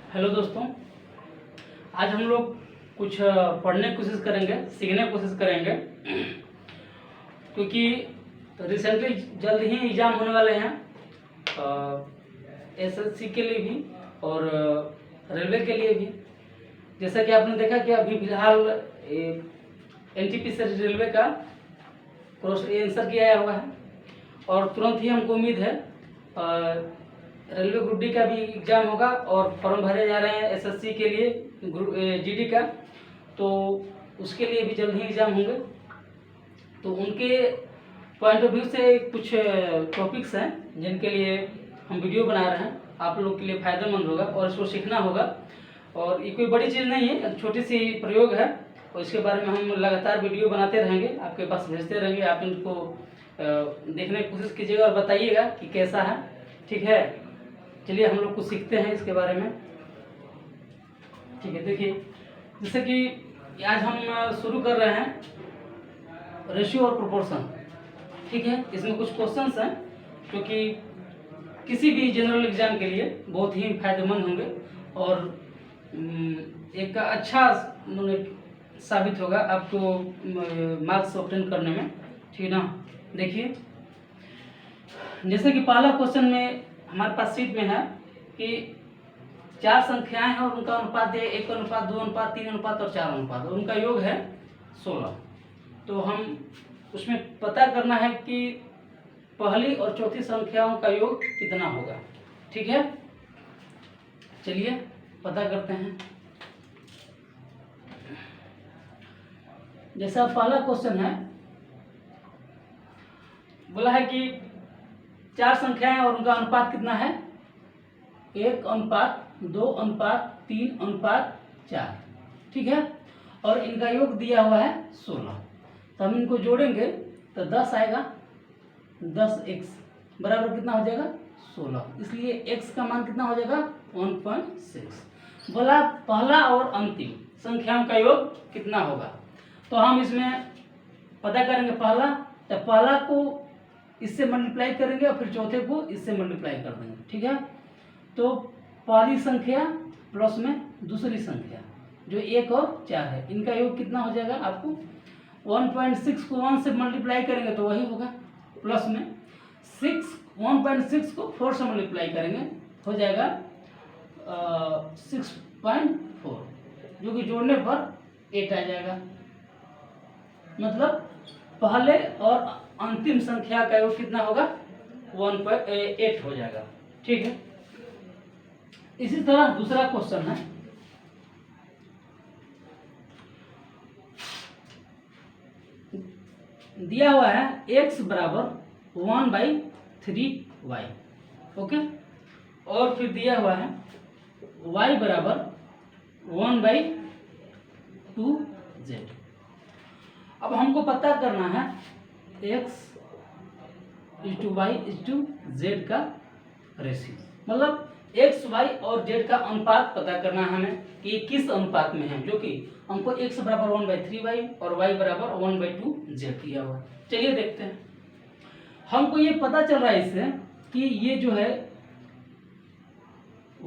Hello दोस्तों, आज हम लोग कुछ पढ़ने की कोशिश करेंगे, सीखने की कोशिश करेंगे क्योंकि रिसेंटली जल्द ही एग्ज़ाम होने वाले हैं एसएससी के लिए भी और रेलवे के लिए भी। जैसा कि आपने देखा कि अभी फिलहाल एनटीपीसी रेलवे का आंसर किया हुआ है और तुरंत ही हमको उम्मीद है रेलवे ग्रुप डी का भी एग्ज़ाम होगा और फॉर्म भरे जा रहे हैं एसएससी के लिए जीडी का, तो उसके लिए भी जल्द ही एग्ज़ाम होंगे। तो उनके पॉइंट ऑफ व्यू से कुछ टॉपिक्स हैं जिनके लिए हम वीडियो बना रहे हैं, आप लोग के लिए फ़ायदेमंद होगा और इसको सीखना होगा। और ये कोई बड़ी चीज़ नहीं है, एक छोटी सी प्रयोग है और इसके बारे में हम लगातार वीडियो बनाते रहेंगे, आपके पास भेजते रहेंगे। आप इनको देखने की कोशिश कीजिएगा और बताइएगा कि कैसा है, ठीक है। चलिए हम लोग कुछ सीखते हैं इसके बारे में, ठीक है। देखिए, जैसे कि आज हम शुरू कर रहे हैं रेशियो और प्रोपोर्शन, ठीक है। इसमें कुछ क्वेश्चंस हैं जो कि किसी भी जनरल एग्जाम के लिए बहुत ही फायदेमंद होंगे और एक अच्छा साबित होगा आपको मार्क्स ऑब्टेन करने में, ठीक है ना। देखिए, जैसे कि पहला क्वेश्चन में हमारे पास सीट में है कि 4 संख्याएं हैं और उनका अनुपात है 1 अनुपात 2 अनुपात 3 अनुपात और 4 अनुपात और उनका योग है 16। तो हम उसमें पता करना है कि पहली और चौथी संख्याओं का योग कितना होगा, ठीक है। चलिए पता करते हैं। जैसा पहला क्वेश्चन है, बोला है कि 4 संख्याएं और उनका अनुपात कितना है 1 अनुपात 2 अनुपात 3 अनुपात 4, ठीक है। और इनका योग दिया हुआ है 16। तो हम इनको जोड़ेंगे तो 10 आएगा, 10x बराबर कितना हो जाएगा 16। इसलिए x का मान कितना हो जाएगा 1.6। बोला पहला और अंतिम संख्याओं का योग कितना होगा, तो हम इसमें पता करेंगे। तो पहला को इससे मल्टीप्लाई करेंगे और फिर चौथे को इससे मल्टीप्लाई कर देंगे, ठीक है। तो पहली संख्या प्लस में दूसरी संख्या जो 1 और 4 है, इनका योग कितना हो जाएगा आपको 1.6 को 1 से मल्टीप्लाई करेंगे तो वही होगा, प्लस में 1.6 को 4 से मल्टीप्लाई करेंगे हो जाएगा 6.4, जो कि जोड़ने पर 8 आ जाएगा। मतलब पहले और अंतिम संख्या का योग कितना होगा 1.8 हो जाएगा, ठीक है। इसी तरह दूसरा क्वेश्चन है, दिया हुआ है x बराबर 1/3y, ओके। और फिर दिया हुआ है y बराबर 1/2z। अब हमको पता करना है x = y = z का रेशियो, मतलब x, y और z का अनुपात पता करना है हमें कि किस अनुपात में है, जो कि हमको x बराबर 1/3y और y बराबर 1/2z दिया हुआ है। चलिए देखते हैं। हमको ये पता चल रहा है इससे कि ये जो है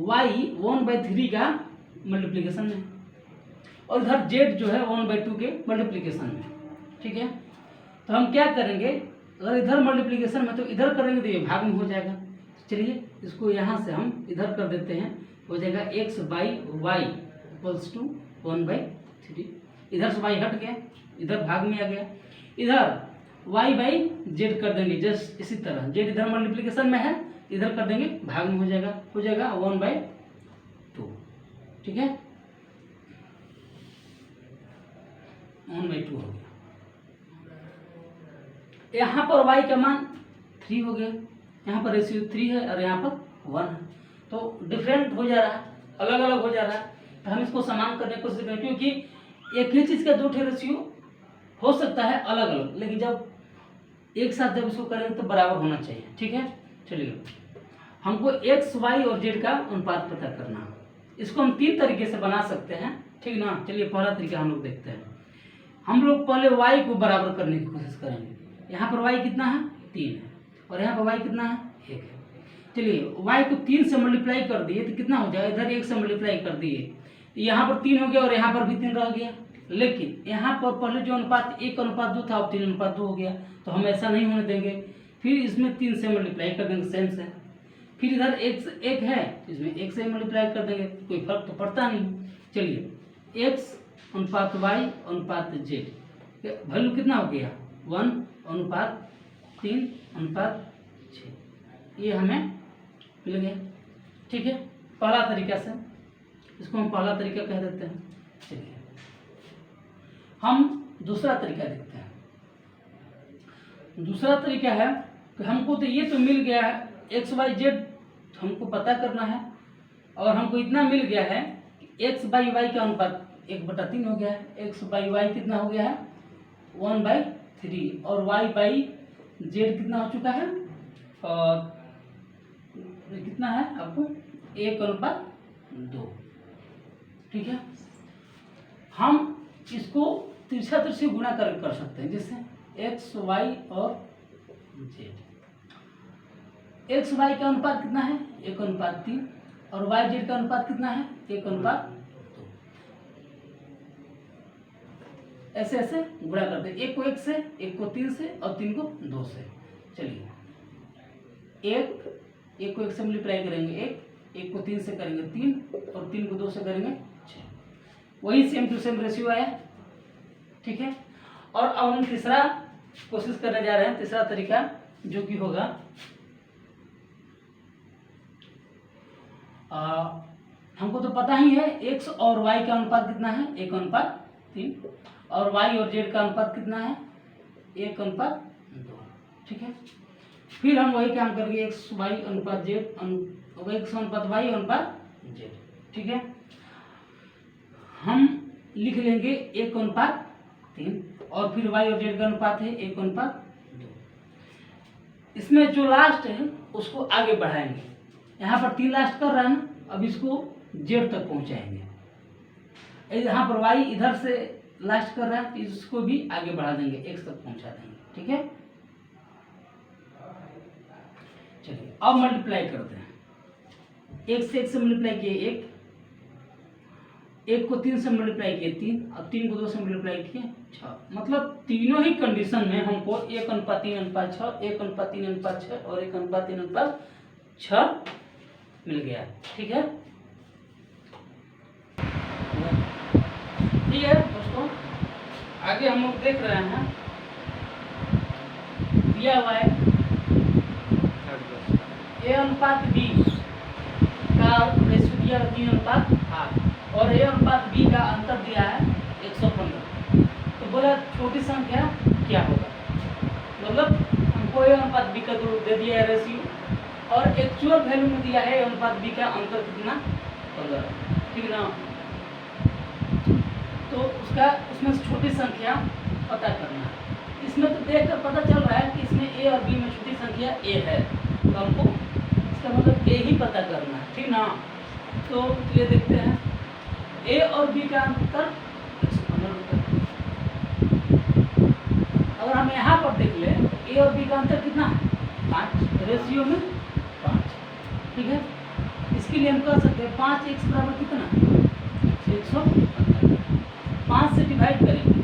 y 1/3 का मल्टीप्लिकेशन में और इधर z जो है 1/2 के मल्टीप्लिकेशन में, ठीक है। तो हम क्या करेंगे, अगर इधर मल्टीप्लिकेशन में तो इधर करेंगे तो ये भाग में हो जाएगा। चलिए इसको यहाँ से हम इधर कर देते हैं, हो जाएगा x/y = 1/3। इधर से y हट गया, इधर भाग में आ गया। इधर y/z कर देंगे जस्ट इसी तरह, z इधर मल्टीप्लिकेशन में है, इधर कर देंगे भाग में हो जाएगा 1/2, ठीक है। 1/2 हो गया। यहाँ पर y का मान 3 हो गया, यहाँ पर रेशियो 3 है और यहाँ पर 1 है, तो डिफरेंट हो जा रहा है, अलग अलग हो जा रहा है। तो हम इसको समान करने की कोशिश करें, क्योंकि एक ही चीज़ का 2 ठे रेशियो हो सकता है अलग अलग, लेकिन जब एक साथ जब इसको करेंगे तो बराबर होना चाहिए, ठीक है। चलिए हमको x, y और z का अनुपात पता करना है। इसको हम 3 तरीके से बना सकते हैं, ठीक ना। चलिए पहला तरीका हम लोग देखते हैं। हम लोग पहले y को बराबर करने की कोशिश करेंगे। यहाँ पर y कितना है 3 है और यहाँ पर y कितना है 1 है। चलिए y को 3 से मल्टीप्लाई कर दिए तो कितना हो जाएगा, इधर 1 से मल्टीप्लाई कर दिए, यहाँ पर 3 हो गया और यहाँ पर भी 3 रह गया। लेकिन यहाँ पर पहले जो अनुपात 1:2 था अब 3:2 हो गया, तो हम ऐसा नहीं होने देंगे। फिर इसमें 3 से मल्टीप्लाई कर देंगे सेम से। फिर इधर 1 है, इसमें 1 से मल्टीप्लाई कर देंगे, कोई फर्क तो पड़ता नहीं। चलिए x/y/z वैल्यू कितना हो गया, 1:3:6, ये हमें मिल गया। ठीक है, पहला तरीका से इसको हम पहला तरीका कह देते हैं। चलिए हम दूसरा तरीका देखते हैं। दूसरा तरीका है कि हमको तो ये तो मिल गया है x/y/z हमको पता करना है, और हमको इतना मिल गया है कि x/y का अनुपात 1/3 हो गया है। x/y कितना हो गया है, 1/3, और y/z कितना हो चुका है, और कितना है आपको 1:2। ठीक है, हम इसको तिरछा तिरछी गुणा कर सकते हैं, जैसे x y और z। x y का अनुपात कितना है, 1:3, और y z का अनुपात कितना है, 1:2। ऐसे ऐसे गुणा करते हैं, 1 को 1 से, 1 को 3 से, और 3 को 2 से। चलिए 1 को 1 से मल्टीप्लाई करेंगे 1 को 3 से करेंगे 3, और 3 को 2 से करेंगे 6। वही सेम टू सेम रेशियो आया। ठीक है, और अब हम तीसरा कोशिश करने जा रहे हैं, तीसरा तरीका जो कि होगा हमको तो पता ही है x और y का अनुपात कितना है, 1:3, और y और z का अनुपात कितना है, 1:2। ठीक है, फिर हम वही काम करेंगे, x/y/z। ठीक है, हम लिख लेंगे 1:3, और फिर y और z का अनुपात है 1:2। इसमें जो लास्ट है उसको आगे बढ़ाएंगे, यहाँ पर 3 लास्ट कर रहा है ना, अब इसको z तक पहुँचाएंगे। यहाँ पर y इधर से लास्ट कर रहा है तो इसको भी आगे बढ़ा देंगे, x तक पहुँचा देंगे। ठीक है, चलिए अब मल्टीप्लाई करते हैं। 1 से 1 से मल्टीप्लाई किए 1 को 3 से मल्टीप्लाई किए 3, और 3 को 2 से मल्टीप्लाई किए 6। मतलब तीनों ही कंडीशन में हमको 1:3:6, 1:3:6 और 1:3:6 मिल गया। ठीक है, ठीक है दोस्तों, आगे हम लोग देख रहे हैं, दिया हुआ है a/b का रेशियो दिया 3:8, और a/b का अंतर दिया है 115। तो बोला छोटी संख्या क्या होगा, मतलब हमको a/b का दे दिया है रेशियो, और एक्चुअल वैल्यू में दिया है a/b का अंतर कितना, 15। ठीक ना, तो उसमें से छोटी संख्या पता करना है। इसमें तो देखकर पता चल रहा है कि इसमें a और b में छोटी संख्या a है, तो हमको इसका मतलब a ही पता करना है। ठीक ना, तो ये देखते हैं a और b का अंतर 115। अगर हम यहाँ पर देख ले a और b का अंतर कितना है, 5, रेशियो में 5। ठीक है, इसके लिए हम कर सकते हैं 5x बराबर कितना, 115। 5 से डिवाइड करेंगे,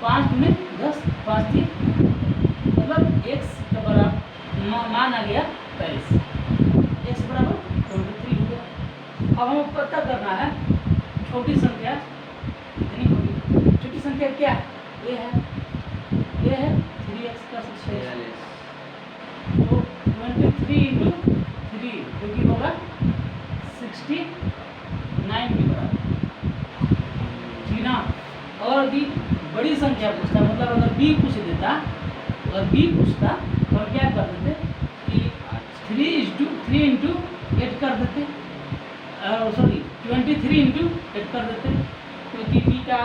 5 में 10, 5 3, मतलब x का बराबर मान आ गया 23, x बराबर 23 हो गया। अब हमें पता करना है छोटी संख्या कितनी होगी। छोटी संख्या क्या है, ये है 3x का 46, तो 23 × 3 जो कि होगा 69 के बराबर। ठीक ना, और भी बड़ी संख्या पूछता, मतलब अगर b पूछ देता, अगर b पूछता तो हम क्या कर देते कि 3 × 8 कर देते, सॉरी 23 × 8 कर देते, क्योंकि b का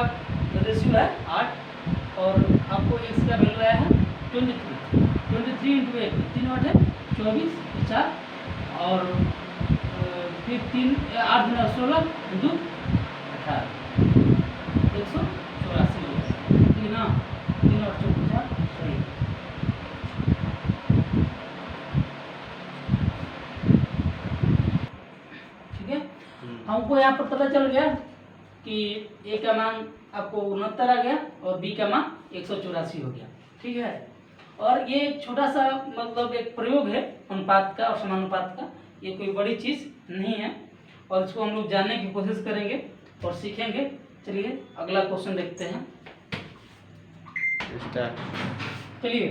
रेशियो है 8 और आपको x का वैल्यू आया है 23 × 8, 3 8 है 24, 4, और फिर 3 8 × 16 2 18, 184 हो गया। ठीक ना, 3 और 4 सही। हमको यहाँ पर पता चल गया कि ए का मान आपको 69 आ गया और बी का मान 184 हो गया। ठीक है, और ये एक छोटा सा मतलब एक प्रयोग है अनुपात का और समानुपात का, ये कोई बड़ी चीज़ नहीं है और इसको हम लोग जानने की कोशिश करेंगे और सीखेंगे। चलिए अगला क्वेश्चन देखते हैं। चलिए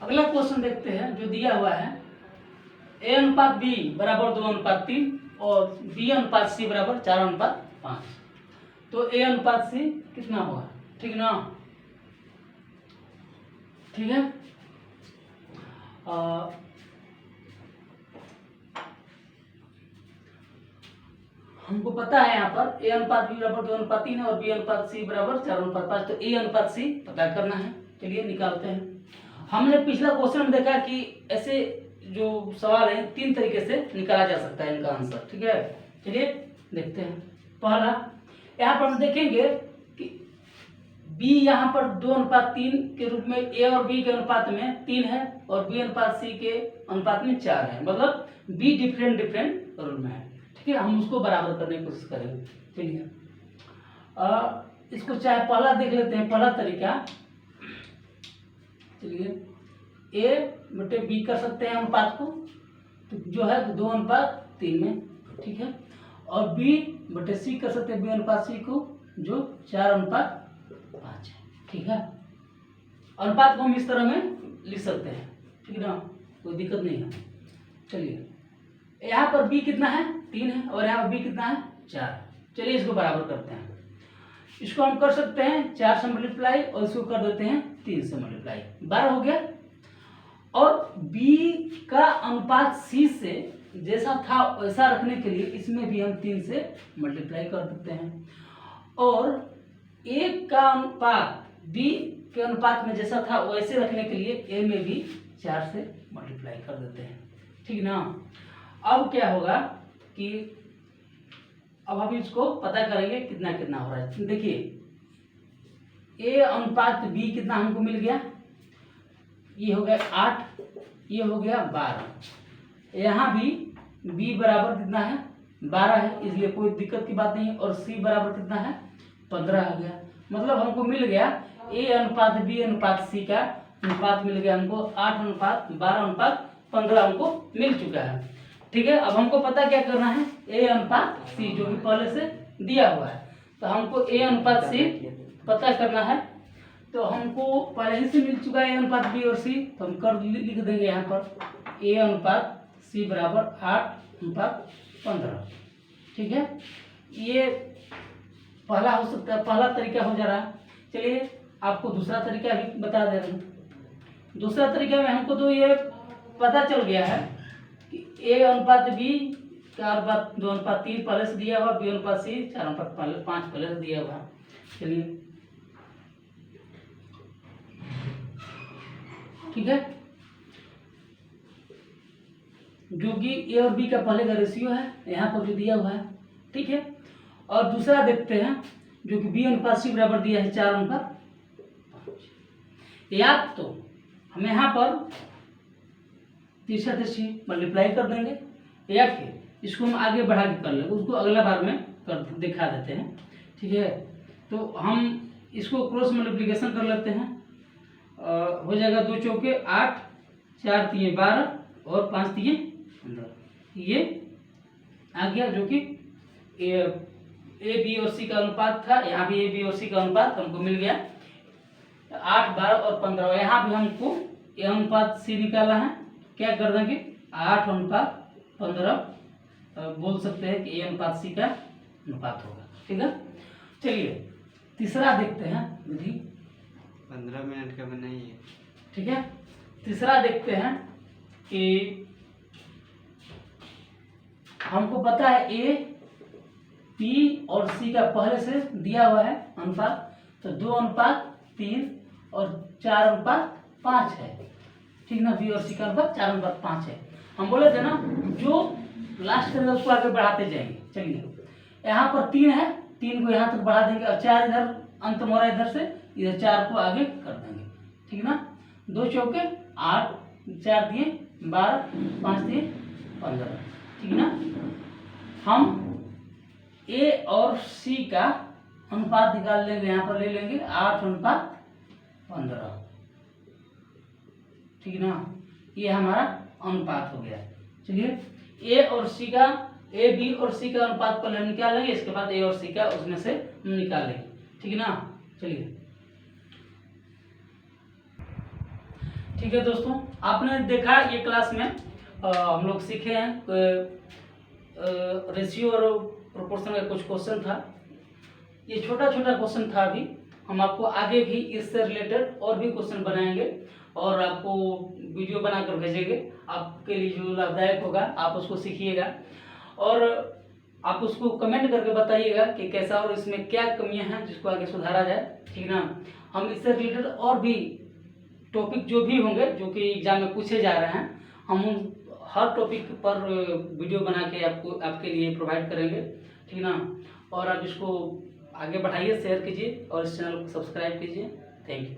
अगला क्वेश्चन देखते हैं जो दिया हुआ है, ए अनुपात बी बराबर 2:3 और बी अनुपात सी बराबर 4:5। तो ए अनुपात सी कितना होगा, ठीक ना? ठीक है, हमको पता है यहाँ पर ए अनुपात बी बराबर 2:3 है और बी अनुपात सी बराबर 4:5। तो ए अनुपात सी पता करना है। चलिए निकालते हैं। हमने पिछला क्वेश्चन में देखा कि ऐसे जो सवाल है 3 तरीके से निकाला जा सकता है इनका आंसर। ठीक है, चलिए देखते हैं। पहला, यहाँ पर हम देखेंगे कि बी यहाँ पर 2:3 के रूप में ए और बी के अनुपात में 3 है और बी अनुपात सी के अनुपात में 4 है, मतलब बी डिफरेंट रूल में है। ठीक है, हम उसको बराबर करने की कोशिश करेंगे। चलिए इसको चाहे पहला देख लेते हैं, पहला तरीका। चलिए ए बटे बी कर सकते हैं अनुपात को, तो जो है 2:3 में। ठीक है, और बी बटे सी कर सकते हैं बी अनुपात सी को, जो 4:5 है। ठीक है, अनुपात को हम इस तरह में लिख सकते हैं। ठीक है ना, कोई दिक्कत नहीं है। चलिए यहाँ पर बी कितना है, 3 है और यहाँ पर बी कितना है, 4। चलिए इसको बराबर करते हैं। इसको हम कर सकते हैं 4 से मल्टीप्लाई और इसको कर देते हैं 3 से मल्टीप्लाई, 12 हो गया। और b का अनुपात c से जैसा था वैसा रखने के लिए इसमें भी हम 3 से मल्टीप्लाई कर देते हैं, और a का अनुपात b के अनुपात में जैसा था वैसे रखने के लिए a में भी 4 से मल्टीप्लाई कर देते हैं। ठीक ना, अब क्या होगा कि अब हम इसको पता करेंगे कितना कितना हो रहा है। देखिए a अनुपात b कितना हमको मिल गया, ये हो गया 8, ये हो गया 12। यहाँ भी b बराबर कितना है, 12 है, इसलिए कोई दिक्कत की बात नहीं। और c बराबर कितना है, 15 आ गया। मतलब हमको मिल गया a अनुपात b अनुपात c का अनुपात मिल गया हमको 8:12:15 हमको मिल चुका है। ठीक है, अब हमको पता क्या करना है, a अनुपात c जो कि पहले से दिया हुआ है। तो हमको a अनुपात c पता करना है। तो हमको पहले ही से मिल चुका है a अनुपात b और c, तो हम कर लिख देंगे यहाँ पर a अनुपात c बराबर 8:15। ठीक है, ये पहला हो सकता है, पहला तरीका हो जा रहा है। चलिए आपको दूसरा तरीका भी बता दे रहे हैं। दूसरा तरीका में हमको तो ये पता चल गया है कि a अनुपात b का अनुपात 2:3 पहले से दिया हुआ, b अनुपात c 4:5 पहले से दिया हुआ। चलिए ठीक है, जो कि a और b का पहले का रेशियो है यहाँ पर जो दिया हुआ है। ठीक है, और दूसरा देखते हैं जो कि b अनुपात c बराबर दिया है 4:5। या तो हम यहाँ पर तीसरा मल्टीप्लाई कर देंगे, या फिर इसको हम आगे बढ़ा के कर लेंगे, उसको अगला बार में कर दिखा देते हैं। ठीक है, तो हम इसको क्रॉस मल्टीप्लिकेशन कर लेते हैं। हो जाएगा 2 चौके 8, 4 तिये 12 और 5 तिये 15। ये आ गया जो कि ए बी और सी का अनुपात था। यहाँ भी ए बी और सी का अनुपात हमको मिल गया 8, 12 और 15। यहाँ भी हमको ए अनुपात सी निकाला है, क्या कर देंगे 8:15 बोल सकते हैं कि ए अनुपात सी का अनुपात होगा। ठीक है, चलिए तीसरा देखते हैं विधि। 15 मिनट का बनाइए। ठीक है, तीसरा देखते हैं कि हमको पता है ए पी और सी का पहले से दिया हुआ है अनुपात, तो 2:3 और 4:5 है। ठीक ना, बी और सी का अनुपात 4:5 है। हम बोले थे ना जो लास्ट में उसको आगे बढ़ाते जाएंगे। चलिए यहाँ पर 3 है, 3 को यहाँ तक बढ़ा देंगे और 4 इधर अंत में हो रहा है, इधर से इधर 4 को आगे कर देंगे। ठीक ना, 2 चौके 8, 4 दिए 12, 5 दिए 15। ठीक ना, हम ए और सी का अनुपात निकाल लेंगे, यहाँ पर ले लेंगे 8:15। ठीक है ना, ये हमारा अनुपात हो गया। चलिए ए और सी का, ए बी और सी का अनुपात पहले निकालेंगे, इसके बाद ए और सी का उसमें से निकालेंगे। ठीक है ना, चलिए। ठीक है दोस्तों, आपने देखा ये क्लास में हम लोग सीखे हैं रेशियो और प्रोपोर्शन का कुछ क्वेश्चन था। ये छोटा छोटा क्वेश्चन था। अभी हम आपको आगे भी इससे रिलेटेड और भी क्वेश्चन बनाएंगे और आपको वीडियो बनाकर भेजेंगे। आपके लिए जो लाभदायक होगा आप उसको सीखिएगा और आप उसको कमेंट करके बताइएगा कि कैसा और इसमें क्या कमियां हैं जिसको आगे सुधारा जाए। ठीक ना, हम इससे रिलेटेड और भी टॉपिक जो भी होंगे जो कि एग्जाम में पूछे जा रहे हैं, हम उन हर टॉपिक पर वीडियो बना के आपके लिए प्रोवाइड करेंगे। ठीक ना, और आप इसको आगे बढ़ाइए, शेयर कीजिए और इस चैनल को सब्सक्राइब कीजिए। Thank you.